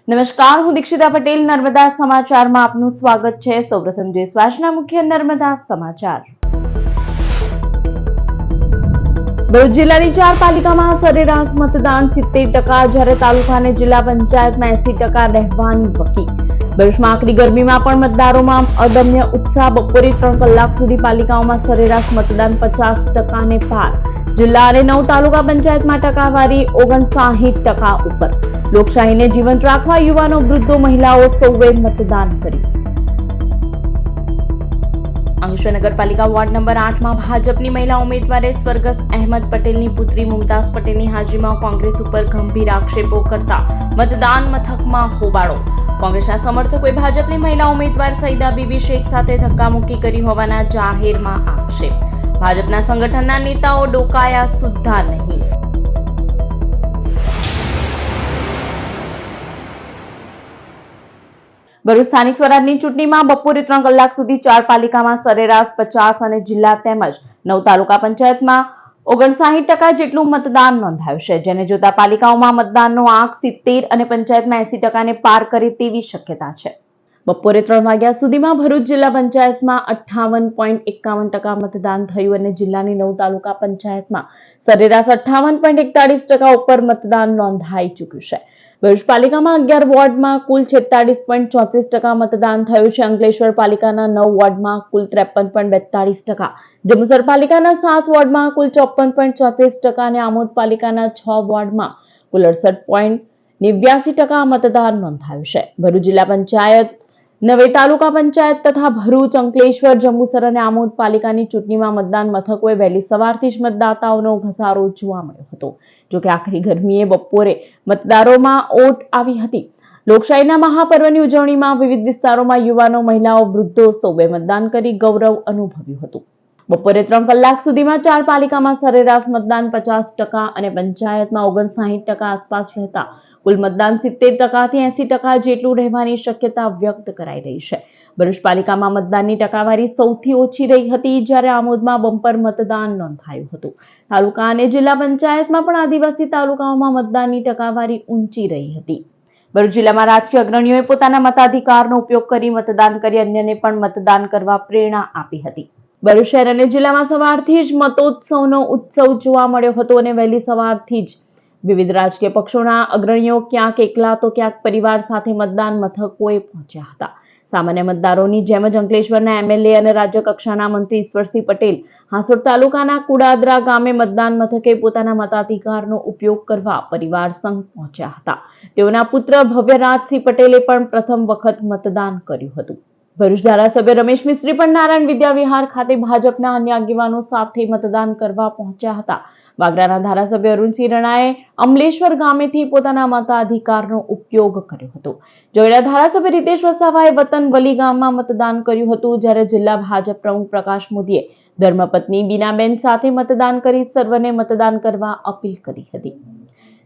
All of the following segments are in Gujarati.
નમસ્કાર, હું દીક્ષિતા પટેલ. નર્મદા સમાચારમાં આપનું સ્વાગત છે. સૌપ્રથમ જે આજના મુખ્ય નર્મદા સમાચાર. ભરૂચ જિલ્લાની 4 પાલિકામાં સરેરાશ મતદાન 70%, જ્યારે તાલુકા અને જિલ્લા પંચાયતમાં 80% રહેવાની વકી. ભરૂચમાં આકરી ગરમીમાં પણ મતદારોમાં અદમ્ય ઉત્સાહ. બપોરે 3 કલાક સુધી પાલિકાઓમાં સરેરાશ મતદાન 50% ને પાર. જિલ્લા અને 9 તાલુકા પંચાયતમાં ટકાવારી 59% ઉપર. લોકશાહીને જીવંત રાખવા યુવાનો, વૃદ્ધો, મહિલાઓ સૌએ મતદાન કર્યું. અંકલેશ્વર નગરપાલિકા વોર્ડ નંબર 8માં ભાજપની મહિલા ઉમેદવારે સ્વર્ગસ્થ અહેમદ પટેલની પુત્રી મુમતાઝ પટેલની હાજરીમાં કોંગ્રેસ ઉપર ગંભીર આક્ષેપો કરતા મતદાન મથકમાં હોબાળો. કોંગ્રેસના સમર્થકોએ ભાજપની મહિલા ઉમેદવાર સઈદા બીબી શેખ સાથે ધક્કામુક્કી કરી હોવાના જાહેરમાં આક્ષેપ. ભાજપના સંગઠનના નેતાઓ ડોકાયા સુદ્ધા નહીં. ભરૂચ સ્થાનિક સ્વરાજની ચૂંટણીમાં બપોરે 3 કલાક સુધી 4 પાલિકામાં સરેરાશ 50 અને જિલ્લા તેમજ 9 તાલુકા પંચાયતમાં 59% જેટલું મતદાન નોંધાયું છે, જેને જોતા પાલિકાઓમાં મતદાનનો આંક 70 અને પંચાયતમાં 80% ને પાર કરે તેવી શક્યતા છે. બપોરે 3 વાગ્યા સુધીમાં ભરૂચ જિલ્લા પંચાયતમાં 58.51% મતદાન થયું અને જિલ્લાની 9 તાલુકા પંચાયતમાં સરેરાશ 58.41% ઉપર મતદાન નોંધાઈ ચૂક્યું છે. ભરૂચ પાલિકામાં 11 વોર્ડમાં કુલ 46.34% મતદાન થયું છે. અંકલેશ્વર પાલિકાના 9 વોર્ડમાં કુલ 53.42%, જંબુસર પાલિકાના 7 વોર્ડમાં કુલ 54.34% અને આમોદ પાલિકાના 6 વોર્ડમાં કુલ 68.89% મતદાન નોંધાયું છે. ભરૂચ જિલ્લા પંચાયત, 9 તાલુકા પંચાયત તથા ભરૂચ, અંકલેશ્વર, જંબુસર અને આમોદ પાલિકાની ચૂંટણીમાં મતદાન મથકોએ વહેલી સવારથી જ મતદાતાઓનો ઘસારો જોવા મળ્યો હતો. જોકે આખરી ગરમીએ બપોરે મતદારોમાં ઓટ આવી હતી. લોકશાહીના મહાપર્વની ઉજવણીમાં વિવિધ વિસ્તારોમાં યુવાનો, મહિલાઓ, વૃદ્ધો સૌએ મતદાન કરી ગૌરવ અનુભવ્યું હતું. બપોરે 3 કલાક સુધીમાં 4 પાલિકામાં સરેરાશ મતદાન 50% અને પંચાયતમાં 59% આસપાસ રહેતા કુલ મતદાન 70% થી 80% જેટલું રહેવાની શક્યતા વ્યક્ત કરાઈ રહી છે. ભરૂચ પાલિકામાં મતદાનની ટકાવારી સૌથી ઓછી રહી હતી, જ્યારે આમોદમાં બમ્પર મતદાન નોંધાયું હતું. તાલુકા અને જિલ્લા પંચાયતમાં પણ આદિવાસી તાલુકાઓમાં મતદાનની ટકાવારી ઊંચી રહી હતી. ભરૂચ જિલ્લામાં રાજકીય અગ્રણીઓએ પોતાના મતાધિકારનો ઉપયોગ કરી મતદાન કરી અન્યને પણ મતદાન કરવા પ્રેરણા આપી હતી. ભરૂચ શહેર અને જિલ્લામાં સવારથી જ મતોત્સવનો ઉત્સવ જોવા મળ્યો હતો અને વહેલી સવારથી જ વિવિધ રાજકીય પક્ષોના અગ્રણીઓ ક્યાંક એકલા તો ક્યાંક પરિવાર સાથે મતદાન મથકોએ પહોંચ્યા હતા. સામાન્ય મતદારોની જેમ જ અંકલેશ્વરના એમએલએ અને રાજ્ય કક્ષાના મંત્રી ઈશ્વરસિંહ પટેલ હાંસોડ તાલુકાના કુડાદરા ગામે મતદાન મથકે પોતાના મતાધિકારનો ઉપયોગ કરવા પરિવાર સંઘ પહોંચ્યા હતા. તેઓના પુત્ર ભવ્યરાજસિંહ પટેલે પણ પ્રથમ વખત મતદાન કર્યું હતું. ભરૂચ ધારાસભ્ય રમેશ મિસ્ત્રી પણ નારાયણ વિદ્યાવિહાર ખાતે ભાજપના અન્ય આગેવાનો સાથે મતદાન કરવા પહોંચ્યા હતા. વાગરાના ધારાસભ્ય અરુણસિંહ રણાએ અમલેશ્વર ગામેથી પોતાના મતાધિકારનો ઉપયોગ કર્યો હતો. જોઈડા ધારાસભ્ય રીતેશ વસાવાએ વતન વલી ગામમાં મતદાન કર્યું હતું, જ્યારે જિલ્લા ભાજપ પ્રમુખ પ્રકાશ મોદીએ ધર્મપત્ની બીનાબેન સાથે મતદાન કરી સર્વને મતદાન કરવા અપીલ કરી હતી.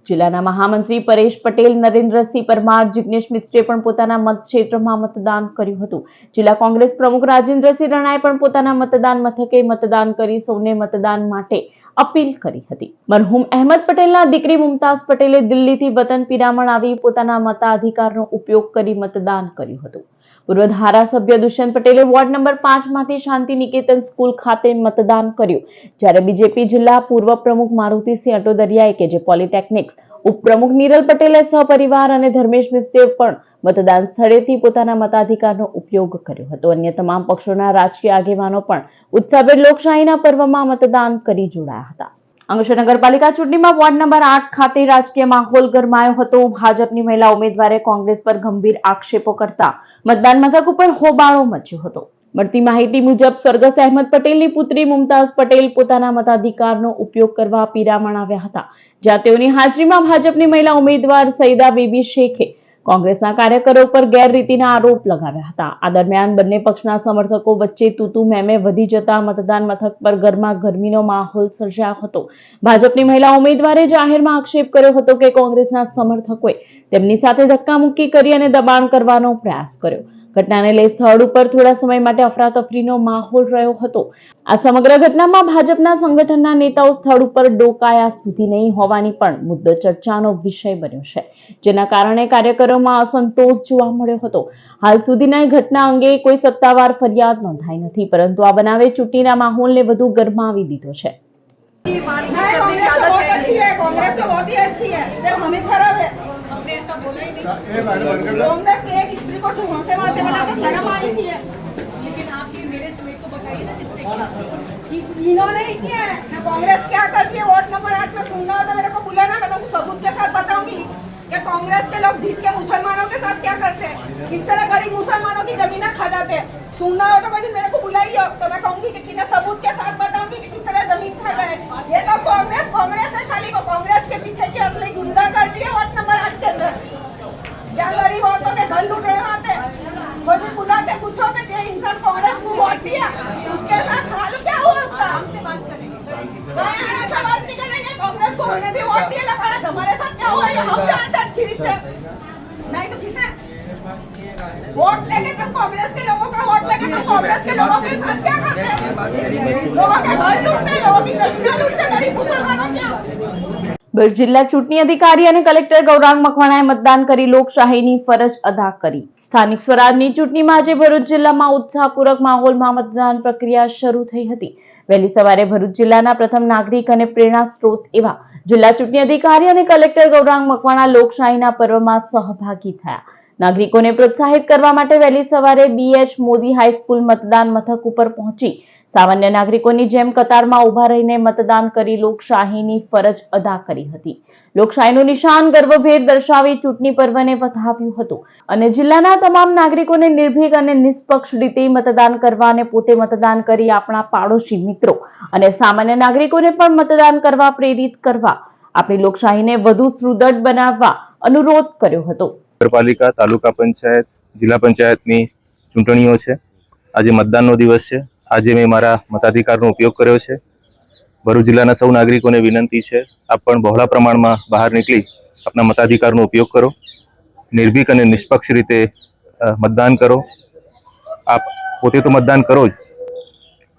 જિલ્લાના મહામંત્રી પરેશ પટેલ, નરેન્દ્રસિંહ પરમાર, જિગ્નેશ મિસ્ત્રીએ પણ પોતાના મતક્ષેત્રમાં મતદાન કર્યું હતું. જિલ્લા કોંગ્રેસ પ્રમુખ રાજેન્દ્રસિંહ રણાએ પણ પોતાના મતદાન મથકે મતદાન કરી સૌને મતદાન માટે અપીલ કરી હતી. મરહુમ અહેમદ પટેલના દીકરી મુમતાઝ પટેલે દિલ્હીથી વતન પિરામણ આવી પોતાના મતાધિકારનો ઉપયોગ કરી મતદાન કર્યું હતું. પૂર્વ ધારાસભ્ય દુષ્યંત પટેલે વોર્ડ નંબર 5 માંથી શાંતિ નિકેતન સ્કૂલ ખાતે મતદાન કર્યું, જ્યારે બીજેપી જિલ્લા પૂર્વ પ્રમુખ મારુતિસિંહ અટોદરિયાએ કે જે પોલિટેકનિક્સ ઉપપ્રમુખ નીરલ પટેલે સહપરિવાર અને ધર્મેશ મિસ્ત્રીએ પણ મતદાન સ્થળેથી પોતાના મતાધિકારનો ઉપયોગ કર્યો હતો. અન્ય તમામ પક્ષોના રાજકીય આગેવાનો પણ ઉત્સાહભેર લોકશાહીના પર્વમાં મતદાન કરી જોડાયા હતા. અંકલેશ્વર નગરપાલિકા ચૂંટણીમાં વોર્ડ નંબર 8 ખાતે રાજકીય માહોલ ગરમાયો હતો. ભાજપની મહિલા ઉમેદવારે કોંગ્રેસ પર ગંભીર આક્ષેપો કરતા મતદાન મથક ઉપર હોબાળો મચ્યો હતો. મળતી માહિતી મુજબ સ્વર્ગસ્થ અહેમદ પટેલની પુત્રી મુમતાઝ પટેલ પોતાના મતાધિકારનો ઉપયોગ કરવા પિરામણ આવ્યા હતા, જ્યાં તેઓની હાજરીમાં ભાજપની મહિલા ઉમેદવાર સઈદા બીબી શેખે કોંગ્રેસના કાર્યકરો પર ગેરરીતિના આરોપ લગાવ્યા હતા. આ દરમિયાન બંને પક્ષના સમર્થકો વચ્ચે તૂતુ મેમે વધી જતા મતદાન મથક પર ગરમાગરમીનો માહોલ સર્જાયો હતો. ભાજપની મહિલા ઉમેદવારે જાહેરમાં આક્ષેપ કર્યો હતો કે કોંગ્રેસના સમર્થકોએ તેમની સાથે ધક્કામુક્કી કરી અને દબાણ કરવાનો પ્રયાસ કર્યો. ઘટનાને લઈ સ્થળ ઉપર થોડા સમય માટે અફરાતફરીનો માહોલ રહ્યો હતો. આ સમગ્ર ઘટનામાં ભાજપના સંગઠનના નેતાઓ સ્થળ ઉપર ડોકાયા સુધી નહીં હોવાની પણ મુદ્દો ચર્ચાનો વિષય બન્યો છે, જેના કારણે કાર્યકરોમાં અસંતોષ જોવા મળ્યો હતો. હાલ સુધીના ઘટના અંગે કોઈ સત્તાવાર ફરિયાદ નોંધાઈ નથી, પરંતુ આ બનાવે ચૂંટણીના માહોલને વધુ ગરમાવી દીધો છે. कांग्रेस तो बहुत ही अच्छी है, सिर्फ हमें खराब है। कांग्रेस के एक स्त्री को से मारते बना तो शर्म आनी चाहिए। लेकिन आप ये मेरे समेत को बताइए ना किसने किया? इन्होंने ही किया है ना। कांग्रेस क्या करती है? वोट नंबर 8 पे सुनना हो तो मेरे को बुलाना, मैं तुमको सबूत के साथ बताऊंगी कि कांग्रेस के लोग जीत के मुसलमानों के साथ क्या करते हैं, किस तरह गरीब मुसलमानों की जमीनें खा जाते हैं। सुनना हो तो मैं मेरे को बुलाइए, तो मैं कहूंगी कि किन्हें सबूत के साथ बताऊंगी कि किस तरह जमीन खा गए। ये तो कांग्रेस है, खाली वो कांग्रेस के पीछे की असली गुंडा करती है। वोट नंबर 8 के अंदर क्या गरीब औरतों के घर लूट रहे आते, कोई भी बुलाते पूछो कि ये इंसान कांग्रेस को वोट दिया, उसके साथ हाल क्या हुआ उसका? हमसे बात करेंगे, बात नहीं करेंगे। कांग्रेस को हमने भी वोट दिया, लेकिन हमारे साथ क्या हुआ ये हम जानते अच्छी रीत से। नहीं तो किसे वोट लेके तुम कांग्रेस के लोगों का वोट लेके तुम कांग्रेस के लोगों के साथ क्या करते हैं? लोगों के घर लूटते, लोगों की जमीनें लूटते, गरीब मुसलमानों क्या? ભરૂચ જિલ્લા ચૂંટણી અધિકારી અને કલેક્ટર ગૌરાંગ મકવાણાએ મતદાન કરી લોકશાહીની ફરજ અદા કરી. સ્થાનિક સ્વરાજની ચૂંટણીમાં આજે ભરૂચ જિલ્લામાં ઉત્સાહપૂર્વક માહોલમાં મતદાન પ્રક્રિયા શરૂ થઈ હતી. વહેલી સવારે ભરૂચ જિલ્લાના પ્રથમ નાગરિક અને પ્રેરણા સ્ત્રોત એવા જિલ્લા ચૂંટણી અધિકારી અને કલેક્ટર ગૌરાંગ મકવાણા લોકશાહીના પર્વમાં સહભાગી થયા. નાગરિકોને પ્રોત્સાહિત કરવા માટે વહેલી સવારે BH મોદી હાઈસ્કૂલ મતદાન મથક ઉપર પહોંચી સામાન્ય નાગરિકોની જેમ કતારમાં ઉભા રહીને મતદાન કરી લોકશાહીની ફરજ અદા કરી હતી. લોકશાહીનું નિશાન ગર્વભેર દર્શાવી ચૂંટણી પર્વને વધાવ્યું હતું અને જિલ્લાના તમામ નાગરિકોને નિર્ભીક અને નિષ્પક્ષ રીતે મતદાન કરવા અને પોતે મતદાન કરી આપણા પાડોશી મિત્રો અને સામાન્ય નાગરિકોને પણ મતદાન કરવા પ્રેરિત કરવા આપણી લોકશાહીને વધુ સુદૃઢ બનાવવા અનુરોધ કર્યો હતો. નગરપાલિકા, તાલુકા પંચાયત, જિલ્લા પંચાયતની ચૂંટણીઓ છે. આજે મતદાનનો દિવસ છે. આજે મેં મારા મતાધિકારનો ઉપયોગ કર્યો છે. ભરૂચ જિલ્લાના સૌ નાગરિકોને વિનંતી છે, આપ પણ બહોળા પ્રમાણમાં બહાર નીકળી આપના મતાધિકારનો ઉપયોગ કરો, નિર્ભીક અને નિષ્પક્ષ રીતે મતદાન કરો. આપ પોતે તો મતદાન કરો જ,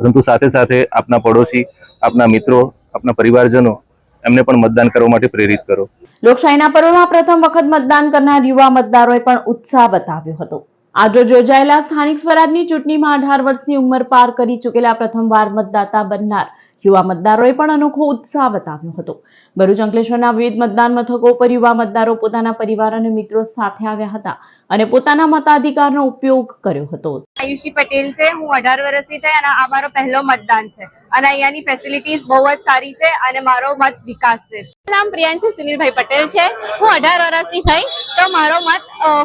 પરંતુ સાથે સાથે આપના પડોશી, આપના મિત્રો, આપના પરિવારજનો એમને પણ મતદાન કરવા માટે પ્રેરિત કરો. લોકશાહીના પર્વમાં પ્રથમ વખત મતદાન કરનાર યુવા મતદારોએ પણ ઉત્સાહ બતાવ્યો હતો. આજરોજ યોજાયેલા સ્થાનિક સ્વરાજની ચૂંટણીમાં 18 વર્ષની ઉંમર પાર કરી ચૂકેલા પ્રથમવાર મતદાતા બનનાર યુવા મતદારોએ પણ અનોખો ઉત્સાહ બતાવ્યો હતો. ભરૂચ અંકલેશ્વરના વિવિધ મતદાન મથકો પર યુવા મતદારો પોતાના પરિવાર અને મિત્રો સાથે આવ્યા હતા અને પોતાના મતાધિકારનો ઉપયોગ કર્યો હતો. આયુષી પટેલ છે, હું 18 વર્ષની થઈ અને આ મારો પહેલો મતદાન છે અને અહીંયાની ફેસિલિટીઝ બહુ જ સારી છે અને મારો મત વિકાસ છે. નામ પ્રિયાંશી સુનિલભાઈ પટેલ છે. હું 18 વર્ષની થઈ તો મારો મત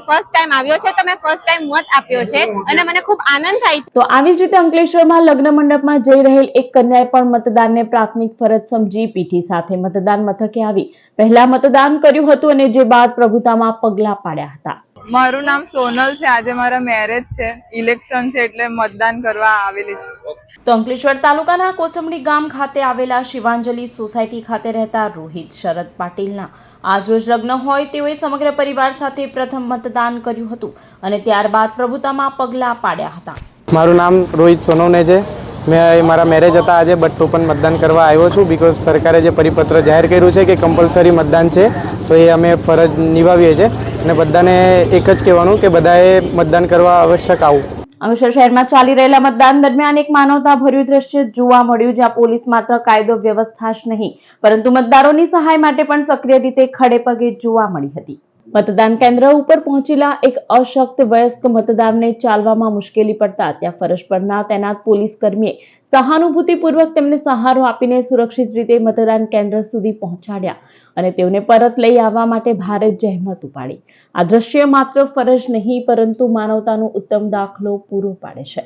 ફર્સ્ટ ટાઈમ આવ્યો છે, તો મેં ફર્સ્ટ ટાઈમ મત આપ્યો છે અને મને ખૂબ આનંદ થાય છે. તો આવી જ રીતે અંકલેશ્વરમાં લગ્ન મંડપમાં જઈ રહેલ એક કન્યાએ પણ મતદાનને પ્રાથમિક ફરજ સમજી પીઠી સાથે મતદાન મથકે આવી પહેલા મતદાન કર્યું હતું અને જે બાદ પ્રભુતામાં પગલા પાડ્યા હતા. મારું નામ સોનલ છે. આજે મારા મેરેજ છે, ઇલેક્શન છે એટલે મતદાન કરવા આવેલી છું. તો અંકલેશ્વર તાલુકાના કોસંબડી ગામ ખાતે આવેલા શિવાંજલિ સોસાયટી ખાતે રહેતા રોહિત શરદ પાટીલના આજરોજ લગ્ન હોય તેઓએ સમગ્ર પરિવાર સાથે પ્રથમ મતદાન કર્યું હતું અને ત્યારબાદ પ્રભુતામાં પગલા પાડ્યા હતા. મારું નામ રોહિત સોનવને છે. મેં મારા મેરેજ હતા આજે, બટ તો પણ મતદાન કરવા આવ્યો છું બીકોઝ સરકારે જે પરિપત્ર જાહેર કર્યું છે કે કમ્પલસરી મતદાન છે, તો એ અમે ફરજ નિભાવીએ છીએ અને બધાને એક જ કહેવાનું કે બધાએ મતદાન કરવા આવશ્યક આવું. અંકલેશ્વર શહેરમાં ચાલી રહેલા મતદાન દરમિયાન એક માનવતાભર્યું દ્રશ્ય જોવા મળ્યું, જ્યાં પોલીસ માત્ર કાયદો વ્યવસ્થા જ નહીં પરંતુ મતદારોની સહાય માટે પણ સક્રિય રીતે ખડે પગે જોવા મળી હતી. મતદાન કેન્દ્ર ઉપર પહોંચેલા એક અશક્ત વયસ્ક મતદારને ચાલવામાં મુશ્કેલી પડતા ત્યાં ફરજ પરના તૈનાત પોલીસ કર્મીએ સહાનુભૂતિપૂર્વક તેમને સહારો આપીને સુરક્ષિત રીતે મતદાન કેન્દ્ર સુધી પહોંચાડ્યા અને તેઓને પરત લઈ આવવા માટે ભારે જહેમત ઉપાડી. આ દ્રશ્ય માત્ર ફરજ નહીં પરંતુ માનવતાનો ઉત્તમ દાખલો પૂરો પાડે છે.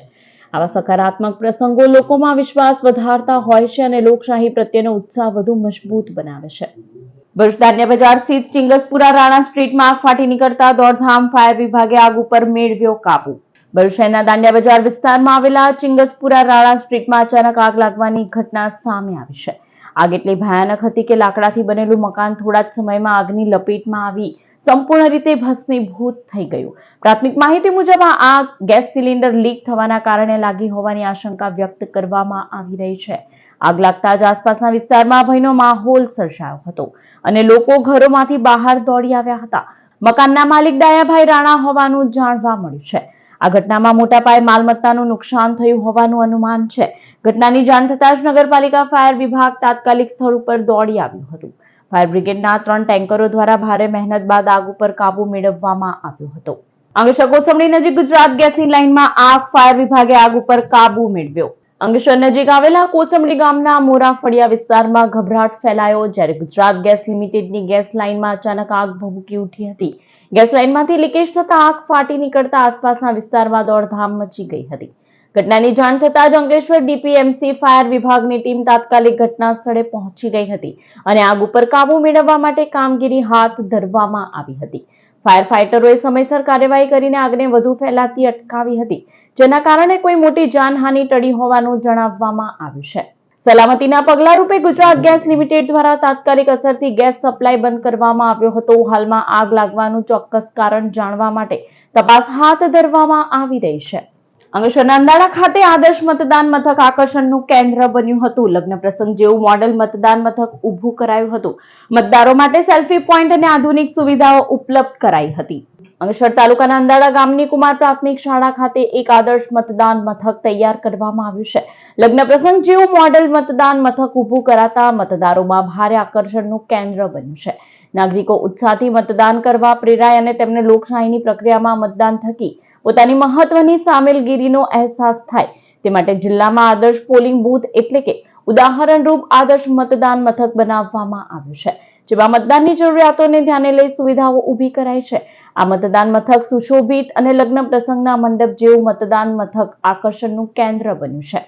આવા સકારાત્મક પ્રસંગો લોકોમાં વિશ્વાસ વધારતા હોય છે અને લોકશાહી પ્રત્યેનો ઉત્સાહ વધુ મજબૂત બનાવે છે. ભરૂચ દાંડિયા બજાર સ્થિત ચિંગસપુરા રાણા સ્ટ્રીટમાં આગ ફાટી નીકળતા દોડધામ ફાયર વિભાગે આગ ઉપર મેળવ્યો કાબુ. ભરૂચ શહેરના દાંડિયા બજાર વિસ્તારમાં આવેલા ચિંગસપુરા રાણા સ્ટ્રીટમાં અચાનક આગ લાગવાની ઘટના સામે આવી છે. આગ એટલી ભયાનક હતી કે લાકડાથી બનેલું મકાન થોડા જ સમયમાં આગની લપેટમાં આવી સંપૂર્ણ રીતે ભસ્મીભૂત થઈ ગયું. પ્રાથમિક માહિતી મુજબ આ આગ ગેસ સિલિન્ડર લીક થવાના કારણે લાગી હોવાની આશંકા વ્યક્ત કરવામાં આવી રહી છે. આગ લાગતા જ આસપાસના વિસ્તારમાં ભયનો માહોલ સર્જાયો હતો અને લોકો ઘરોમાંથી બહાર દોડી આવ્યા હતા. મકાનના માલિક ડાયાભાઈ રાણા હોવાનું જાણવા મળ્યું છે. આ ઘટનામાં મોટા પાયે માલમત્તાનું નુકસાન થયું હોવાનું અનુમાન છે. ઘટનાની જાણ થતાં જ નગરપાલિકા ફાયર વિભાગ તાત્કાલિક સ્થળ ઉપર દોડી આવ્યું હતું. ફાયર બ્રિગેડના 3 ટેન્કરો દ્વારા ભારે મહેનત બાદ આગ ઉપર કાબુ મેળવવામાં આવ્યો હતો. અંકલેશ્વર કોસંબડી નજીક ગુજરાત ગેસની લાઇનમાં આગ. ફાયર વિભાગે આગ ઉપર કાબુ મેળવ્યો. અંકલેશ્વર નજીક આવેલા કોસંબડી ગામના મોરા ફળિયા વિસ્તારમાં ગભરાટ ફેલાયો જ્યારે ગુજરાત ગેસ લિમિટેડની ગેસ લાઇનમાં અચાનક આગ ભભૂકી ઉઠી હતી. ગેસ લાઇનમાંથી લીકેજ થતા આગ ફાટી નીકળતા આસપાસના વિસ્તારમાં દોડધામ મચી ગઈ હતી. ઘટનાની જાણ થતાં જ અંકલેશ્વર ડીપીએમસી ફાયર વિભાગની ટીમ તાત્કાલિક ઘટના સ્થળે પહોંચી ગઈ હતી અને આગ ઉપર કાબુ મેળવવા માટે કામગીરી હાથ ધરવામાં આવી હતી. ફાયર ફાઇટરોએ સમયસર કાર્યવાહી કરીને આગને વધુ ફેલાતી અટકાવી હતી, જેના કારણે કોઈ મોટી જાનહાનિ ટળી હોવાનું જણાવવામાં આવ્યું છે. સલામતીના પગલારૂપે ગુજરાત ગેસ લિમિટેડ દ્વારા તાત્કાલિક અસરથી ગેસ સપ્લાય બંધ કરવામાં આવ્યો હતો. હાલમાં આગ લાગવાનું ચોક્કસ કારણ જાણવા માટે તપાસ હાથ ધરવામાં આવી રહી છે. અંકલેશ્વરના અંદાડા ખાતે આદર્શ મતદાન મથક આકર્ષણનું કેન્દ્ર બન્યું હતું. લગ્ન પ્રસંગ જેવું મોડેલ મતદાન મથક ઊભું કરાયું હતું. મતદારો માટે સેલ્ફી પોઈન્ટ અને આધુનિક સુવિધાઓ ઉપલબ્ધ કરાઈ હતી. અંકલેશ્વર તાલુકાના અંદાડા ગામની કુમાર પ્રાથમિક શાળા ખાતે એક આદર્શ મતદાન મથક તૈયાર કરવામાં આવ્યું છે. લગ્ન પ્રસંગ જેવું મોડેલ મતદાન મથક ઊભું કરાતા મતદારોમાં ભારે આકર્ષણનું કેન્દ્ર બન્યું છે. નાગરિકો ઉત્સાહથી મતદાન કરવા પ્રેરાય અને તેમને લોકશાહીની પ્રક્રિયામાં મતદાન થકી પોતાની મહત્વની સામેલગીરીનો અહેસાસ થાય તે માટે જિલ્લામાં આદર્શ પોલિંગ બૂથ એટલે કે ઉદાહરણરૂપ આદર્શ મતદાન મથક બનાવવામાં આવ્યું છે, જેમાં મતદાનની જરૂરિયાતોને ધ્યાને લઈ સુવિધાઓ ઊભી કરાઈ છે. આ મતદાન મથક સુશોભિત અને લગ્ન પ્રસંગના મંડપ જેવું મતદાન મથક આકર્ષણનું કેન્દ્ર બન્યું છે.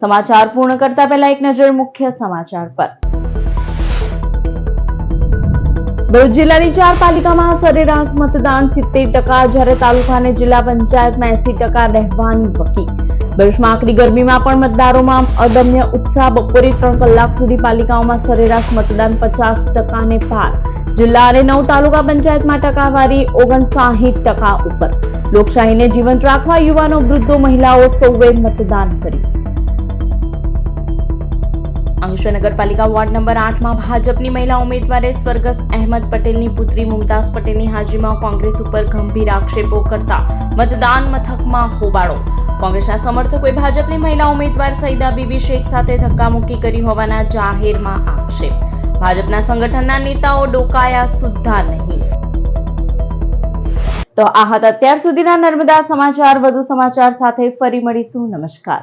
સમાચાર પૂર્ણ કરતા પહેલા એક નજર મુખ્ય સમાચાર પર. ભરૂચ જિલ્લાની 4 પાલિકામાં સરેરાશ મતદાન 70%, જ્યારે તાલુકા અને જિલ્લા પંચાયતમાં 80% રહેવાની વકી. ભરૂચમાં આકરી ગરમીમાં પણ મતદારોમાં અદમ્ય ઉત્સાહ. બપોરે 3 કલાક સુધી પાલિકાઓમાં સરેરાશ મતદાન 50% ને પાર. જિલ્લા અને 9 તાલુકા પંચાયતમાં ટકાવારી 59% ઉપર. લોકશાહીને જીવંત રાખવા યુવાનો, વૃદ્ધો, મહિલાઓ સૌએ મતદાન કર્યું. અંકલેશ્વર નગરપાલિકા વોર્ડ નંબર 8માં ભાજપની મહિલા ઉમેદવારે સ્વર્ગસ્થ અહેમદ પટેલની પુત્રી મુમતાઝ પટેલની હાજરીમાં કોંગ્રેસ ઉપર ગંભીર આક્ષેપો કરતા મતદાન મથકમાં હોબાળો. કોંગ્રેસના સમર્થકોએ ભાજપની મહિલા ઉમેદવાર સઈદા બીબી શેખ સાથે ધક્કામુક્કી કરી હોવાના જાહેરમાં આક્ષેપ. ભાજપના સંગઠનના નેતાઓ ડોકાયા સુદ્ધા નહીં. તો આ હતા અત્યાર સુધીના નર્મદા સમાચાર. વધુ સમાચાર સાથે ફરી મળીશું. નમસ્કાર.